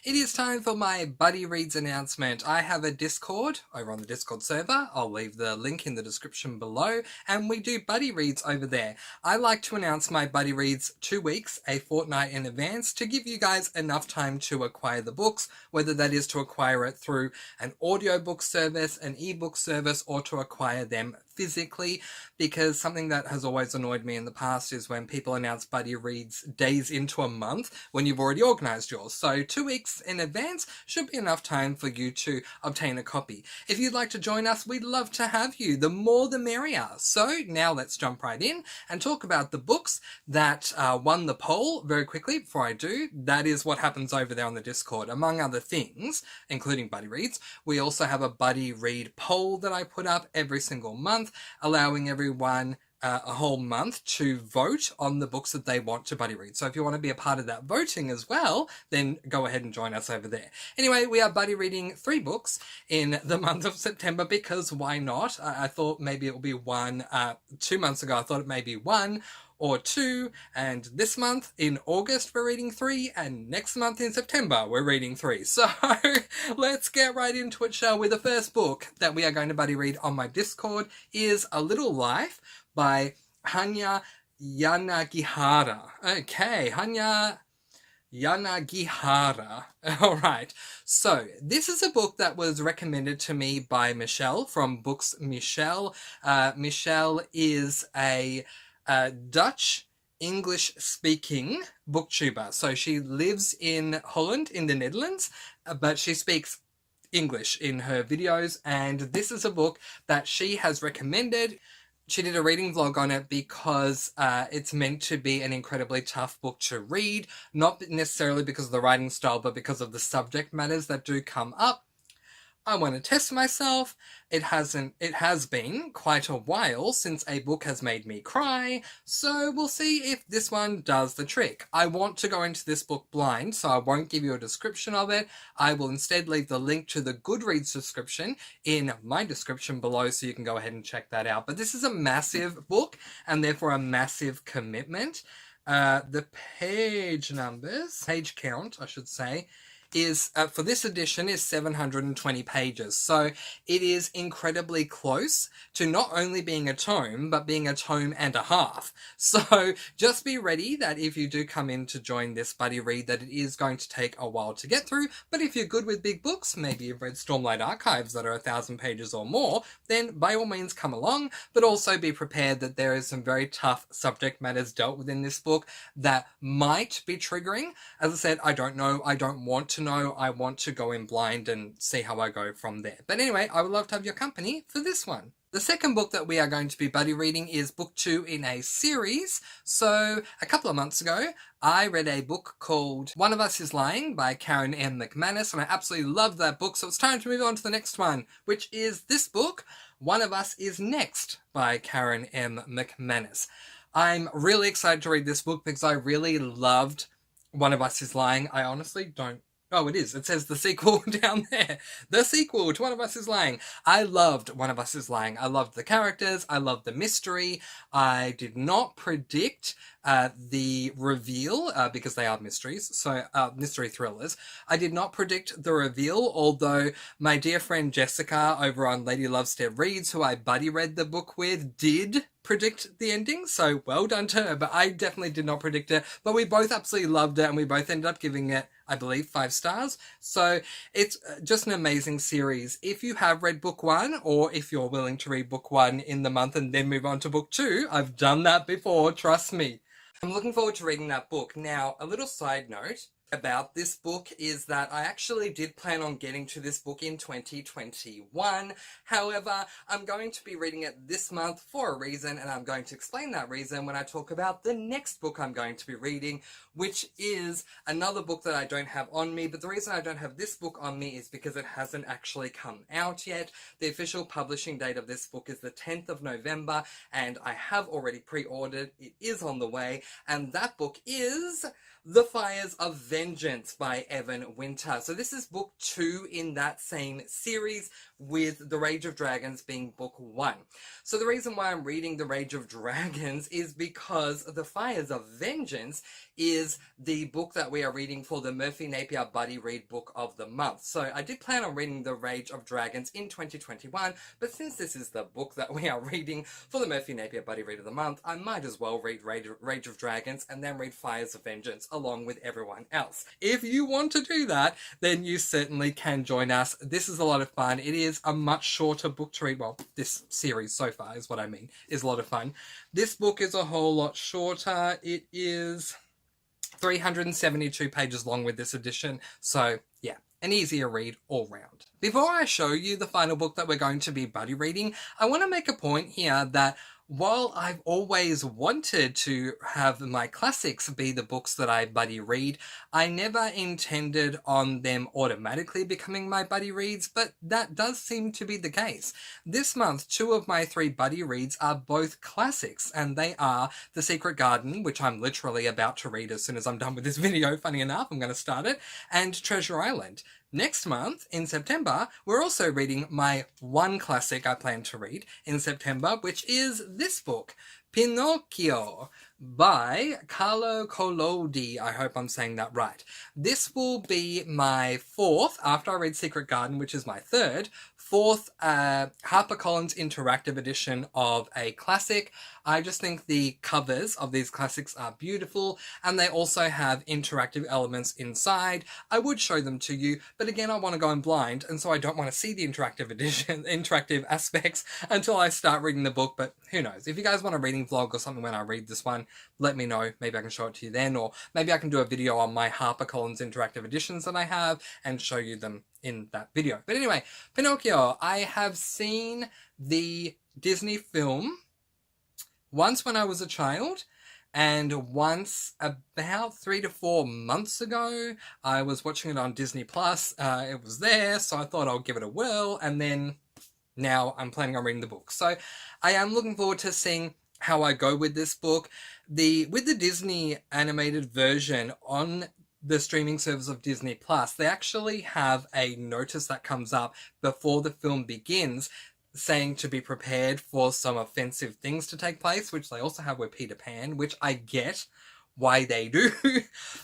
It is time for my Buddy Reads announcement. I have a Discord over on the Discord server. I'll leave the link in the description below, and we do Buddy Reads over there. I like to announce my Buddy Reads 2 weeks, a fortnight in advance, to give you guys enough time to acquire the books, whether that is to acquire it through an audiobook service, an ebook service, or to acquire them physically, because something that has always annoyed me in the past is when people announce Buddy Reads days into a month when you've already organised yours. So 2 weeks in advance should be enough time for you to obtain a copy. If you'd like to join us, we'd love to have you. The more the merrier. So now let's jump right in and talk about the books that won the poll very quickly before I do. That is what happens over there on the Discord. Among other things, including Buddy Reads, we also have a Buddy Read poll that I put up every single month, allowing everyone a whole month to vote on the books that they want to Buddy Read. So if you want to be a part of that voting as well, then go ahead and join us over there. Anyway, we are Buddy Reading 3 books in the month of September, because why not? I thought maybe it would be one. 2 months ago, I thought it may be 1 or 2, and this month in August we're reading 3, and next month in September we're reading 3. So let's get right into it, shall we? The first book that we are going to Buddy Read on my Discord is A Little Life by Hanya Yanagihara. Okay, Hanya Yanagihara. Alright, so this is a book that was recommended to me by Michelle from Books Michelle. Michelle is a Dutch English-speaking booktuber. So she lives in Holland, in the Netherlands, but she speaks English in her videos, and this is a book that she has recommended. She did a reading vlog on it because it's meant to be an incredibly tough book to read, not necessarily because of the writing style, but because of the subject matters that do come up. I want to test myself. It has been quite a while since a book has made me cry, so we'll see if this one does the trick. I want to go into this book blind, so I won't give you a description of it. I will instead leave the link to the GOODREADS description in my description below, so you can go ahead and check that out. But this is a massive book, and therefore a massive commitment. The page count, I should say, is for this edition is 720 pages, so it is incredibly close to not only being a tome, but being a tome and a half. So just be ready that if you do come in to join this Buddy Read, that it is going to take a while to get through. But if you're good with big books, maybe you've read Stormlight Archives that are 1,000 pages or more, then by all means come along, but also be prepared that there is some very tough subject matters dealt with in this book that might be triggering. As I said, I don't know, I don't want to know. I want to go in blind and see how I go from there. But anyway, I would love to have your company for this one. The second book that we are going to be buddy reading is book 2 in a series. So a couple of months ago, I read a book called One of Us is Lying by Karen M. McManus, and I absolutely loved that book. So it's time to move on to the next one, which is this book, One of Us is Next by Karen M. McManus. I'm really excited to read this book because I really loved One of Us is Lying. I honestly don't. Oh, it is. It says the sequel down there. The sequel to One of Us is Lying. I loved One of Us is Lying. I loved the characters. I loved the mystery. I did not predict the reveal, because they are mysteries, so mystery thrillers. I did not predict the reveal, although my dear friend Jessica over on Lady Lovestead Reads, who I buddy read the book with, did predict the ending, so well done to her, but I definitely did not predict it. But we both absolutely loved it, and we both ended up giving it, I believe, 5 stars. So it's just an amazing series. If you have read book 1, or if you're willing to read book 1 in the month and then move on to book 2, I've done that before, trust me. I'm looking forward to reading that book. Now, a little side note about this book is that I actually did plan on getting to this book in 2021. However, I'm going to be reading it this month for a reason, and I'm going to explain that reason when I talk about the next book I'm going to be reading, which is another book that I don't have on me. But the reason I don't have this book on me is because it hasn't actually come out yet. The official publishing date of this book is the 10th of November, and I have already pre-ordered. It is on the way, and that book is The Fires of Vengeance by Evan Winter. So this is book 2 in that same series, with The Rage of Dragons being book 1. So the reason why I'm reading The Rage of Dragons is because The Fires of Vengeance is the book that we are reading for the Murphy Napier Buddy Read Book of the Month. So I did plan on reading The Rage of Dragons in 2021, but since this is the book that we are reading for the Murphy Napier Buddy Read of the Month, I might as well read Rage of Dragons and then read Fires of Vengeance along with everyone else. If you want to do that, then you certainly can join us. This is a lot of fun. It is a much shorter book to read. Well, this series so far is what I mean, is a lot of fun. This book is a whole lot shorter. It is 372 pages long with this edition. So yeah, an easier read all round. Before I show you the final book that we're going to be buddy reading, I want to make a point here that while I've always wanted to have my classics be the books that I buddy read, I never intended on them automatically becoming my buddy reads, but that does seem to be the case. This month, 2 of my 3 buddy reads are both classics, and they are The Secret Garden, which I'm literally about to read as soon as I'm done with this video, funny enough, I'm going to start it, and Treasure Island. Next month, in September, we're also reading my one classic I plan to read in September, which is this book, Pinocchio, by Carlo Collodi. I hope I'm saying that right. This will be my 4th, after I read Secret Garden, which is my 3rd, 4th HarperCollins interactive edition of a classic. I just think the covers of these classics are beautiful, and they also have interactive elements inside. I would show them to you, but again, I want to go in blind, and so I don't want to see the interactive aspects until I start reading the book, but who knows. If you guys want a reading vlog or something when I read this one, let me know. Maybe I can show it to you then, or maybe I can do a video on my HarperCollins interactive editions that I have and show you them in that video. But anyway, Pinocchio. I have seen the Disney film once when I was a child, and once about 3 to 4 months ago, I was watching it on Disney Plus. It was there, so I thought I'll give it a whirl, and then now I'm planning on reading the book. So I am looking forward to seeing how I go with this book. With the Disney animated version on the streaming service of Disney Plus, they actually have a notice that comes up before the film begins saying to be prepared for some offensive things to take place, which they also have with Peter Pan, which I get why they do.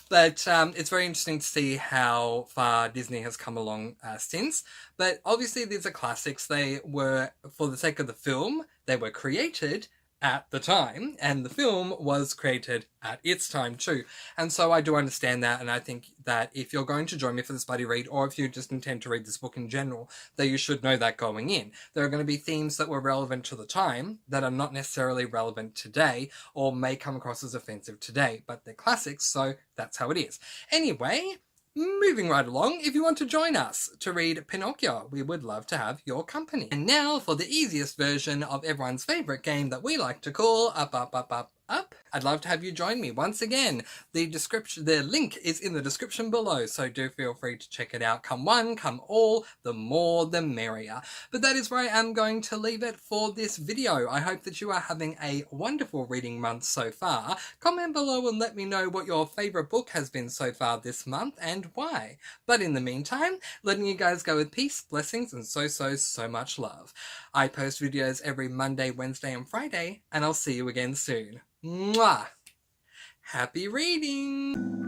But it's very interesting to see how far Disney has come along since. But obviously these are classics. They were, for the sake of the film, they were created at the time, and the film was created at its time too. And so I do understand that, and I think that if you're going to join me for this buddy read, or if you just intend to read this book in general, that you should know that going in. There are going to be themes that were relevant to the time that are not necessarily relevant today, or may come across as offensive today, but they're classics, so that's how it is. Anyway, moving right along, if you want to join us to read Pinocchio, we would love to have your company. And now for the easiest version of everyone's favourite game that we like to call Up, Up, Up, Up, Up. I'd love to have you join me. Once again, the link is in the description below, so do feel free to check it out. Come one, come all, the more the merrier. But that is where I am going to leave it for this video. I hope that you are having a wonderful reading month so far. Comment below and let me know what your favourite book has been so far this month and why. But in the meantime, letting you guys go with peace, blessings, and so much love. I post videos every Monday, Wednesday, and Friday, and I'll see you again soon. Mwah! Happy reading!